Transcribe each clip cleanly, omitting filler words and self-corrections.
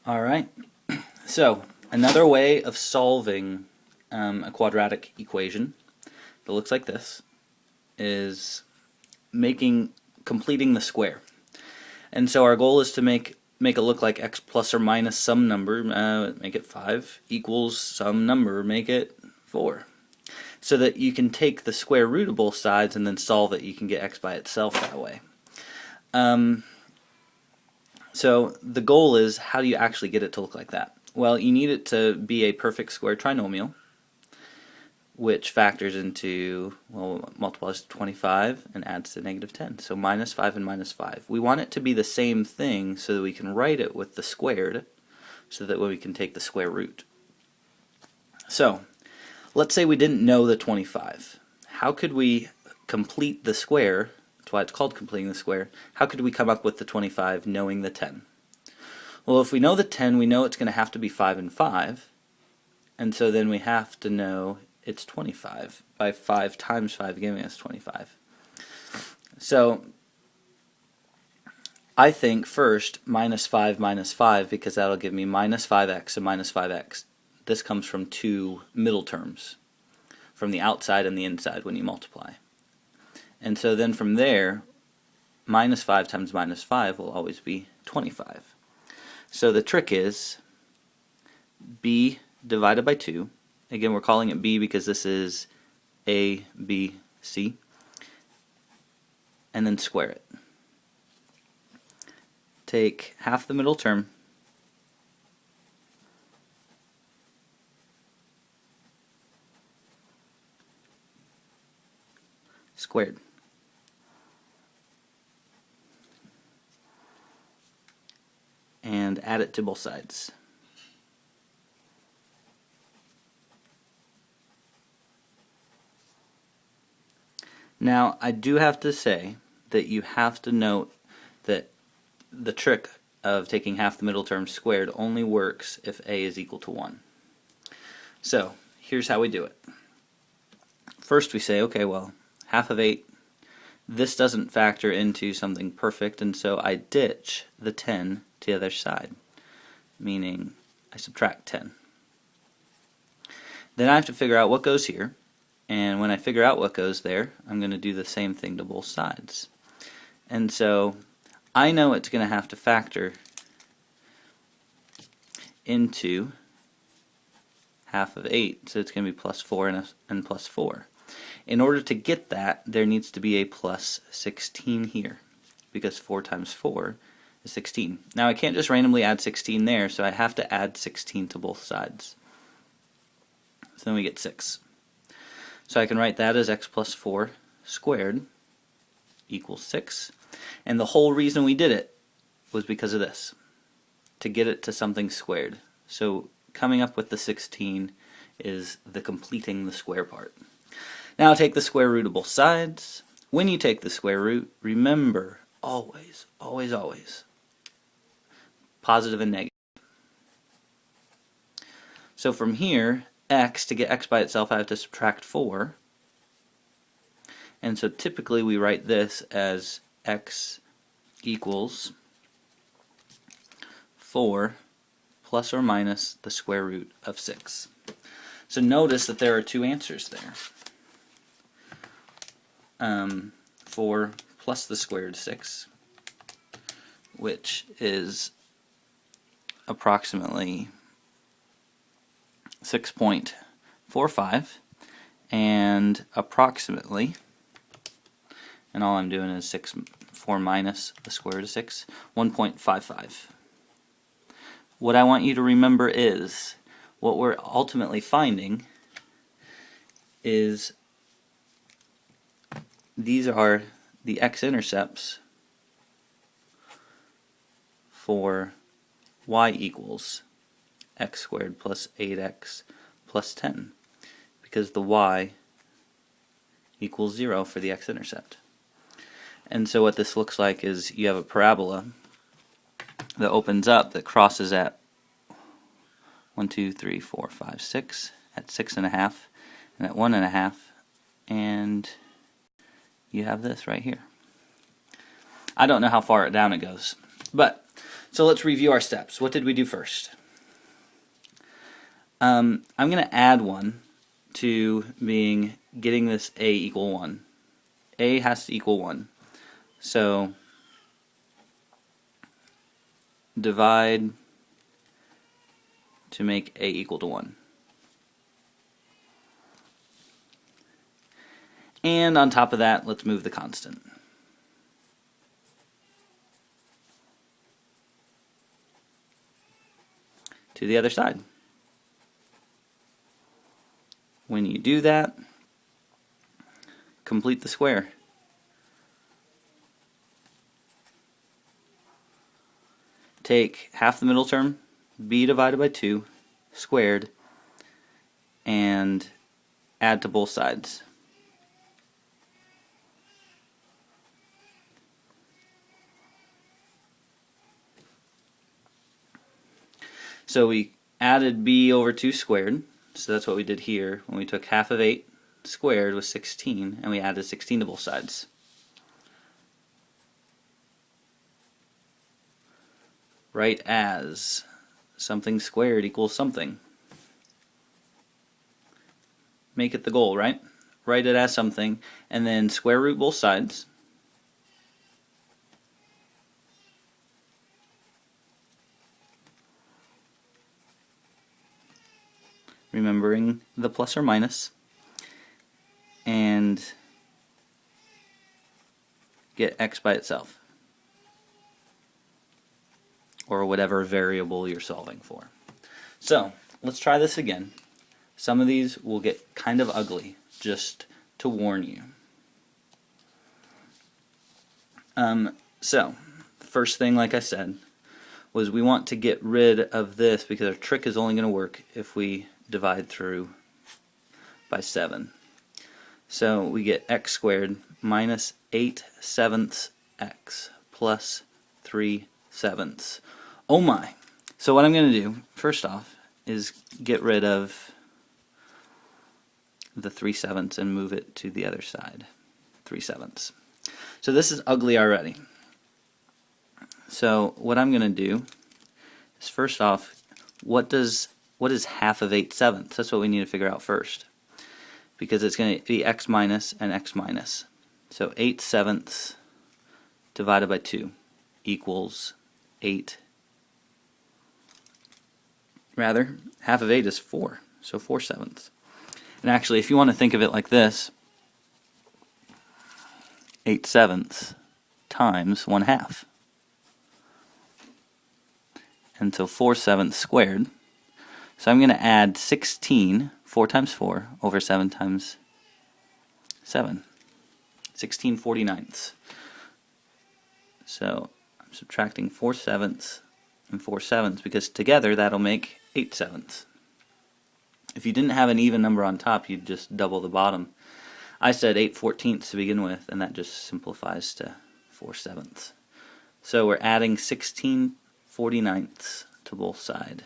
Alright, so another way of solving a quadratic equation that looks like this is completing the square. And so our goal is to make it look like x plus or minus some number, make it 5, equals some number, make it 4. So that you can take the square root of both sides and then solve it. You can get x by itself that way. So the goal is, how do you actually get it to look like that? Well, you need it to be a perfect square trinomial, which factors into, well, multiplies to 25 and adds to negative 10. So minus 5 and minus 5. We want it to be the same thing so that we can write it with the squared, so that way we can take the square root. So let's say we didn't know the 25. How could we complete the square? That's why it's called completing the square. How could we come up with the 25 knowing the 10? Well, if we know the 10, we know it's going to have to be 5 and 5. And so then we have to know it's 25 by 5 times 5 giving us 25. So I think first minus 5 because that'll give me minus 5x and minus 5x. This comes from two middle terms, from the outside and the inside when you multiply. And so then from there, minus 5 times minus 5 will always be 25. So the trick is b divided by 2. Again, we're calling it b because this is a, b, c. And then square it. Take half the middle term, squared. And add it to both sides. Now, I do have to say that you have to note that the trick of taking half the middle term squared only works if a is equal to 1. So, here's how we do it. First we say, okay, well, half of 8, this doesn't factor into something perfect, and so I ditch the 10 to the other side, meaning I subtract 10. Then I have to figure out what goes here, and when I figure out what goes there, I'm going to do the same thing to both sides. And so I know it's going to have to factor into half of 8, so it's going to be plus 4 and plus 4. In order to get that, there needs to be a plus 16 here, because 4 times 4 is 16. Now I can't just randomly add 16 there, so I have to add 16 to both sides. So then we get 6. So I can write that as x plus 4 squared equals 6. And the whole reason we did it was because of this, to get it to something squared. So coming up with the 16 is the completing the square part. Now take the square root of both sides. When you take the square root, remember, always, always, always, positive and negative. So from here, x, to get x by itself, I have to subtract 4. And so typically we write this as x equals 4 plus or minus the square root of 6. So notice that there are two answers there. 4 plus the square root of 6, which is approximately 6.45, and approximately, and all I'm doing is 4 minus the square root of 6, 1.55. What I want you to remember is, what we're ultimately finding is these are the x-intercepts for y equals x squared plus 8x plus 10, because the y equals 0 for the x-intercept. And so what this looks like is you have a parabola that opens up, that crosses at 1, 2, 3, 4, 5, 6, at 6.5, and at 1.5, and you have this right here. I don't know how far down it goes. So let's review our steps. What did we do first? I'm going to add 1 to getting this a equal 1. A has to equal 1. So divide to make a equal to 1. And on top of that, let's move the constant. To the other side. When you do that, complete the square. Take half the middle term, b divided by 2, squared, and add to both sides. So we added b over 2 squared, so that's what we did here when we took half of 8 squared was 16, and we added 16 to both sides. Write as something squared equals something. Make it the goal, right? Write it as something, and then square root both sides. Remembering the plus or minus, and get x by itself, or whatever variable you're solving for. So let's try this again. Some of these will get kind of ugly, just to warn you. So first thing, like I said, was we want to get rid of this because our trick is only going to work if we divide through by 7. So we get x squared minus 8/7 x plus 3/7. Oh my! So what I'm going to do, first off, is get rid of the 3/7 and move it to the other side. 3/7. So this is ugly already. So what I'm going to do is, first off, what is half of 8/7? That's what we need to figure out first, because it's going to be x minus and x minus. So 8/7 divided by 2 equals 8. Rather, half of 8 is 4, so 4/7. And actually, if you want to think of it like this, 8/7 times 1/2. And so 4/7 squared. So I'm going to add 16, 4 times 4, over 7 times 7. 16/49. So I'm subtracting 4/7 and 4/7 because together that'll make 8/7. If you didn't have an even number on top, you'd just double the bottom. I said 8/14 to begin with, and that just simplifies to 4/7. So we're adding 16/49 to both sides.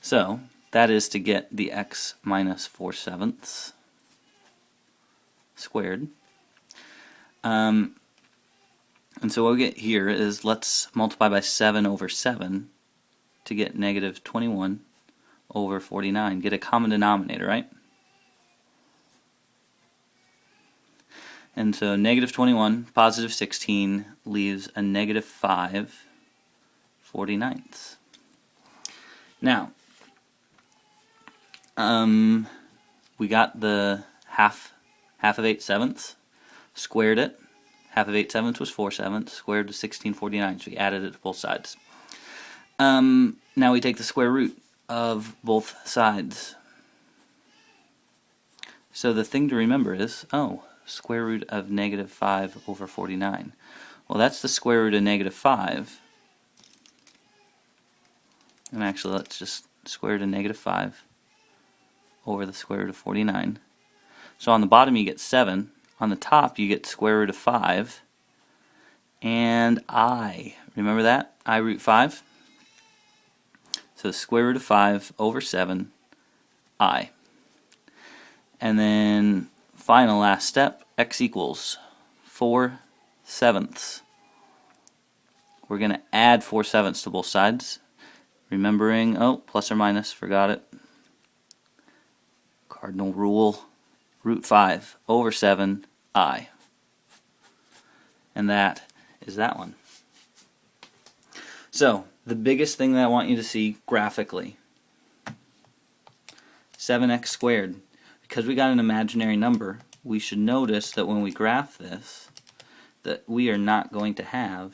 So that is to get the x minus 4/7 squared. And so what we get here is, let's multiply by 7 over 7 to get negative 21 over 49. Get a common denominator, right? And so negative 21, positive 16 leaves a negative 5/49. Now, we got the half of 8/7, squared it. Half of 8/7 was 4/7, squared was 16/49, so we added it to both sides. Now we take the square root of both sides. So the thing to remember is, square root of negative 5 over 49. Well, that's the square root of negative 5. And actually, let's just square root of negative 5 over the square root of 49. So on the bottom you get 7. On the top you get square root of 5. And I. Remember that? I root 5. So square root of 5 over 7, I. And then final last step, x equals 4/7. We're going to add 4/7 to both sides. Remembering, oh, plus or minus, forgot it. Cardinal rule, root 5 over 7I. And that is that one. So, the biggest thing that I want you to see graphically, 7x squared. Because we got an imaginary number, we should notice that when we graph this, that we are not going to have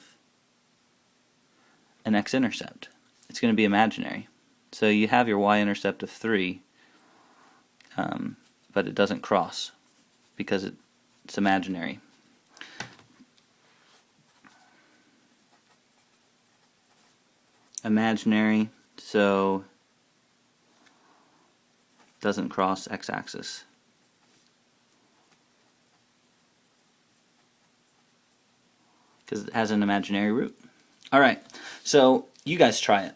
an x-intercept. It's going to be imaginary. So you have your y-intercept of 3, but it doesn't cross because it's imaginary. Imaginary, so doesn't cross x-axis. Because it has an imaginary root. Alright, so you guys try it.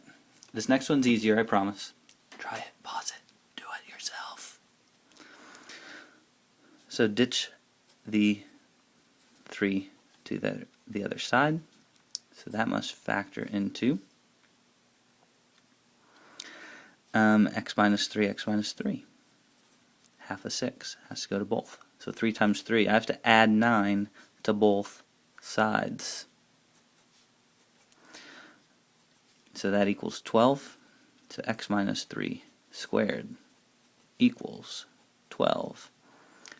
This next one's easier, I promise. Try it, pause it, do it yourself. So ditch the 3 to the other side. So that must factor into x minus 3, x minus 3. Half of 6 has to go to both. So 3 times 3, I have to add 9 to both sides. So that equals 12. So x minus 3 squared equals 12.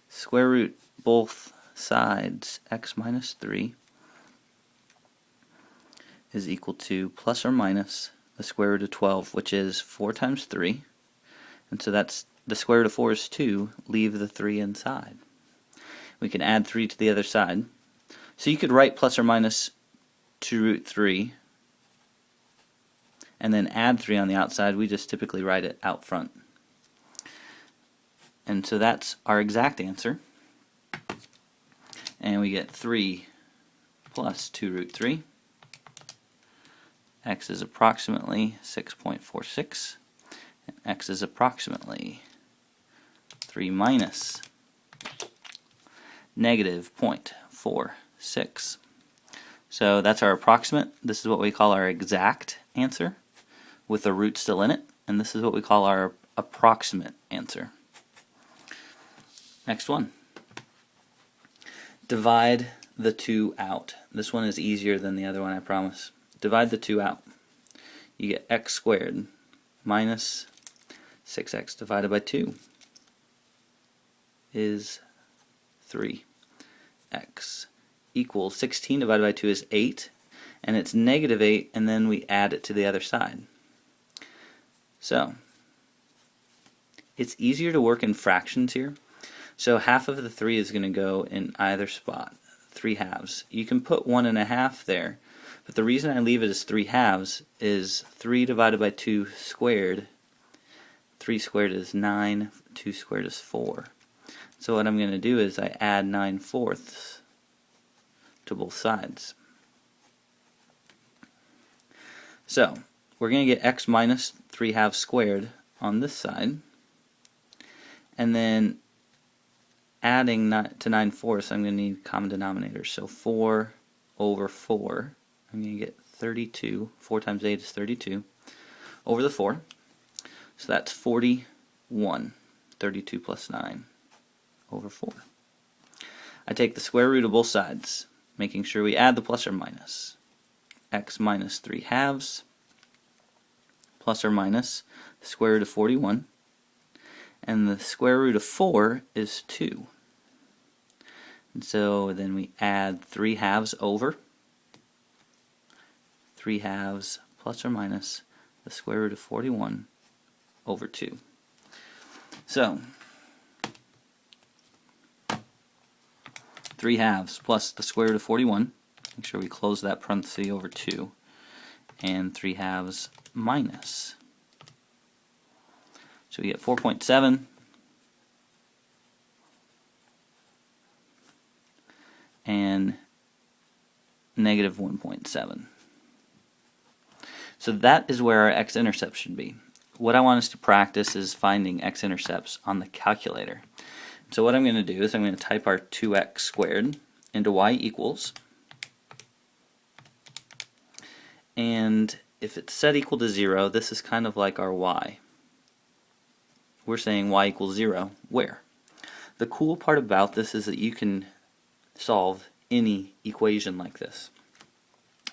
Square root both sides, x minus 3 is equal to plus or minus the square root of 12, which is 4 times 3. And so that's the square root of 4 is 2. Leave the 3 inside. We can add 3 to the other side. So you could write plus or minus 2 root 3 and then add 3 on the outside. We just typically write it out front. And so that's our exact answer. And we get 3 plus 2 root 3. X is approximately 6.46. And x is approximately 3 minus negative 0.46. So that's our approximate. This is what we call our exact answer with a root still in it. And this is what we call our approximate answer. Next one. Divide the 2 out. This one is easier than the other one, I promise. Divide the 2 out. You get x squared minus 6x divided by 2 is 3x equals 16 divided by 2 is 8, and it's negative 8, and then we add it to the other side. So it's easier to work in fractions here. So half of the 3 is going to go in either spot, 3 halves. You can put 1 1/2 there, but the reason I leave it as 3 halves is 3 divided by 2 squared. 3 squared is 9, 2 squared is 4. So what I'm going to do is I add 9/4 to both sides. So we're going to get x minus 3 halves squared on this side, and then adding to 9/4, I'm going to need common denominators. So 4 over 4, I'm going to get 32. 4 times 8 is 32 over the 4. So that's 41. 32 plus 9 over 4. I take the square root of both sides, making sure we add the plus or minus. X minus 3 halves plus or minus the square root of 41. And the square root of 4 is 2. And so then we add 3 halves over 3 halves plus or minus the square root of 41 over 2. So 3 halves plus the square root of 41. Make sure we close that parenthesis over 2. And 3 halves minus. So we get 4.7 and negative 1.7. So that is where our x-intercept should be. What I want us to practice is finding x-intercepts on the calculator. So what I'm going to do is I'm going to type our 2x squared into y equals, and if it's set equal to 0, this is kind of like our y. We're saying y equals 0 where? The cool part about this is that you can solve any equation like this.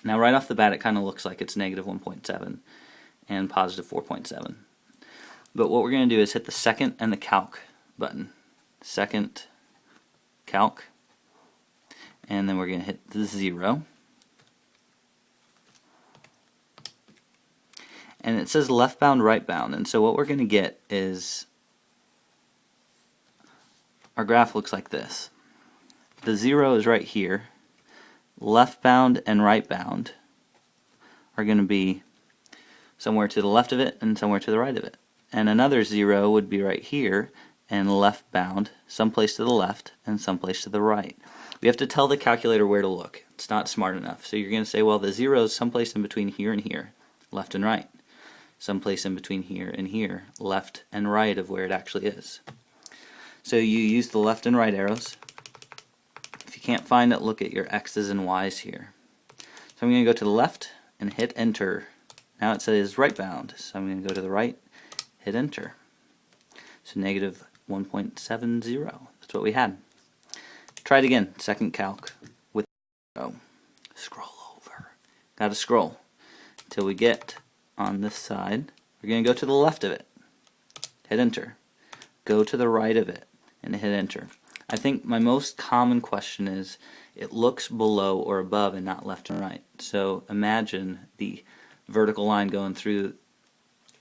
Now right off the bat it kind of looks like it's negative 1.7 and positive 4.7. But what we're going to do is hit the second and the calc button. Second, calc, and then we're going to hit the 0. And it says left bound, right bound, and so what we're going to get is our graph looks like this. The 0 is right here. Left bound and right bound are going to be somewhere to the left of it and somewhere to the right of it. And another 0 would be right here, and left bound someplace to the left and someplace to the right. We have to tell the calculator where to look. It's not smart enough. So you're going to say, well, the 0 is someplace in between here and here, left and right. Someplace in between here and here, left and right of where it actually is. So you use the left and right arrows. If you can't find it, look at your X's and Y's here. So I'm going to go to the left and hit enter. Now it says right bound, so I'm going to go to the right, hit enter. So negative 1.70. That's what we had. Try it again. Second calc with 0. Scroll over. Got to scroll until we get on this side. We're going to go to the left of it. Hit enter. Go to the right of it and hit enter. I think my most common question is it looks below or above and not left and right. So imagine the vertical line going through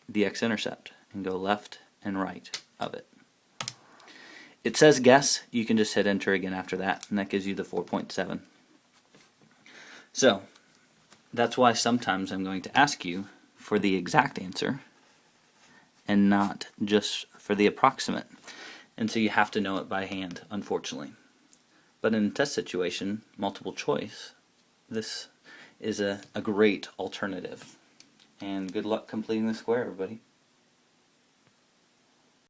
the x-intercept and go left and right of it. It says guess. You can just hit enter again after that, and that gives you the 4.7. So that's why sometimes I'm going to ask you for the exact answer and not just for the approximate. And so you have to know it by hand, unfortunately. But in a test situation, multiple choice, this is a great alternative. And good luck completing the square, everybody.